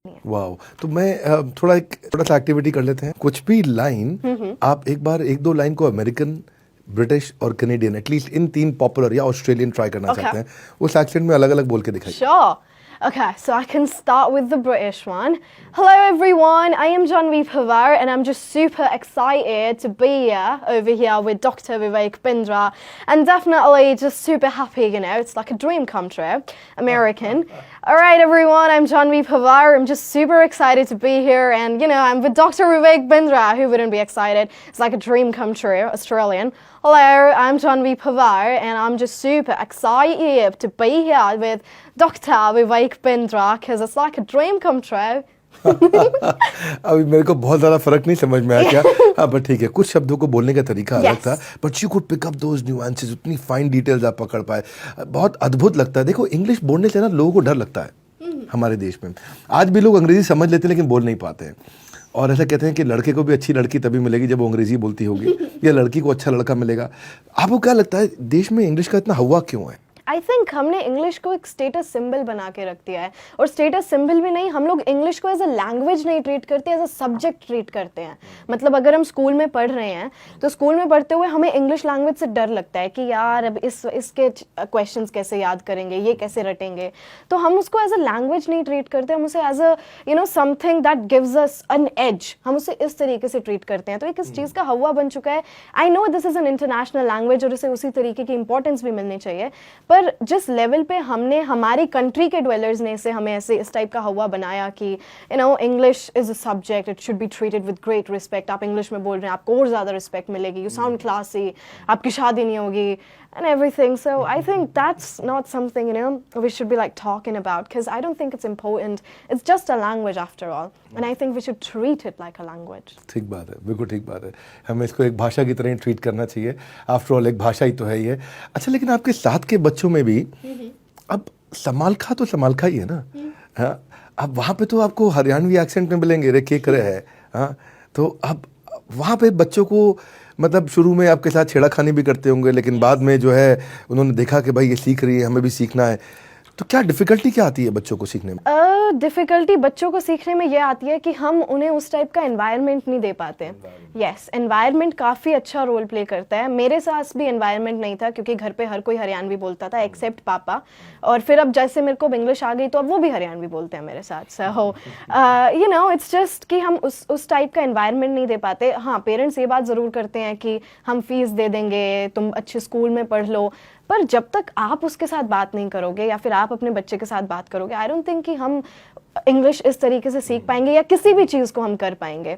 वाह। तो मैं थोड़ा सा एक्टिविटी कर लेते हैं। कुछ भी लाइन आप एक दो लाइन को अमेरिकन, ब्रिटिश और कनेडियन, एटलीस्ट इन तीन पॉपुलर या ऑस्ट्रेलियन ट्राई करना चाहते हैं, उस एक्सेंट में अलग अलग बोल के दिखाइए। Sure. Okay, so I can start with the British one. Hello everyone, I am Janvi Pawar and I'm just super excited to be over here with Dr. Vivek Bindra and definitely just super happy, you know, it's like a dream come true, American. Alright everyone, I'm Janvi Pawar, I'm just super excited to be here and you know, I'm with Dr. Vivek Bindra, who wouldn't be excited? It's like a dream come true, Australian. Hello, I'm Janvi Pawar and I'm just super excited to be here with Dr. Vivek Bindra because it's like a dream come true. अभी मेरे को बहुत ज़्यादा फर्क नहीं समझ में आया क्या। हाँ पर ठीक है, कुछ शब्दों को बोलने का तरीका अलग था, but you could pick up those nuances, उतनी फाइन डिटेल्स आप पकड़ पाए, बहुत अद्भुत लगता है। देखो इंग्लिश बोलने से ना लोगों को डर लगता है हमारे देश में। आज भी लोग अंग्रेजी समझ लेते हैं लेकिन बोल नहीं पाते हैं, और ऐसा कहते हैं कि लड़के को भी अच्छी लड़की तभी मिलेगी जब वो अंग्रेजी बोलती होगी, या लड़की को अच्छा लड़का मिलेगा। आपको क्या लगता है देश में इंग्लिश का इतना हवा क्यों है? आई थिंक हमने इंग्लिश को एक स्टेटस सिंबल बना के रख दिया है, और स्टेटस सिंबल भी नहीं, हम लोग इंग्लिश को एज अ लैंग्वेज नहीं ट्रीट करते, एज अ सब्जेक्ट ट्रीट करते हैं। मतलब अगर हम स्कूल में पढ़ रहे हैं तो स्कूल में पढ़ते हुए हमें इंग्लिश लैंग्वेज से डर लगता है कि यार अब इसके क्वेश्चंस कैसे याद करेंगे, ये कैसे रटेंगे, तो हम उसको एज अ लैंग्वेज नहीं ट्रीट करते, हम उसे as a you know something that gives us an edge, हम उसे इस तरीके से ट्रीट करते हैं। तो एक इस चीज़ का हवा बन चुका है। I know this is an international language और इसे उसी तरीके की इंपॉर्टेंस भी मिलनी चाहिए, पर जिस लेवल पे हमने हमारी कंट्री के ड्वेलर्स ने इसे हमें ऐसे इस टाइप का हवा बनाया कि you know English is a subject, it should be treated with great respect. आप इंग्लिश में बोल रहे हैं, आपको और ज़्यादा रिस्पेक्ट मिलेगी, यू साउंड क्लासी, आपकी शादी नहीं होगी and everything. So I think that's not something, you know, we should be like talking about, because I don't think it's important. It's just a language after all, and I think we should treat it like a language. ठीक बात है, बिल्कुल ठीक बात है। हमें इसको एक भाषा की तरह ही ट्रीट करना चाहिए। आफ्टर ऑल एक भाषा ही तो है ये। अच्छा, लेकिन आपके साथ के बच्चों में भी अब समालखा तो समालखा ही है ना। हाँ, अब वहाँ पे तो आपको हरियाणवी एक्सेंट में मिलेंगे, रे के करे है। हाँ, तो अब वहाँ पे बच्चों को मतलब शुरू में आपके साथ छेड़ाखानी भी करते होंगे, लेकिन बाद में जो है उन्होंने देखा कि भाई ये सीख रही है, हमें भी सीखना है, तो क्या डिफिकल्टी क्या आती है बच्चों को सीखने में? डिफिकल्टी बच्चों को सीखने में ये आती है कि हम उन्हें उस टाइप का एनवायरनमेंट नहीं दे पाते। यस, एनवायरनमेंट काफ़ी अच्छा रोल प्ले करता है। मेरे साथ भी एनवायरनमेंट नहीं था क्योंकि घर पे हर कोई हरियाणवी बोलता था एक्सेप्ट पापा, और फिर अब जैसे मेरे को इंग्लिश आ गई तो अब वो भी हरियाणवी बोलते हैं मेरे साथ। So you know it's just कि हम उस टाइप का एनवायरनमेंट नहीं दे पाते। हाँ, पेरेंट्स ये बात ज़रूर करते हैं कि हम फीस दे देंगे, तुम अच्छे स्कूल में पढ़ लो, पर जब तक आप उसके साथ बात नहीं करोगे या फिर आप अपने बच्चे के साथ बात करोगे, आई डोंट थिंक कि हम इंग्लिश इस तरीके से सीख पाएंगे या किसी भी चीज़ को हम कर पाएंगे।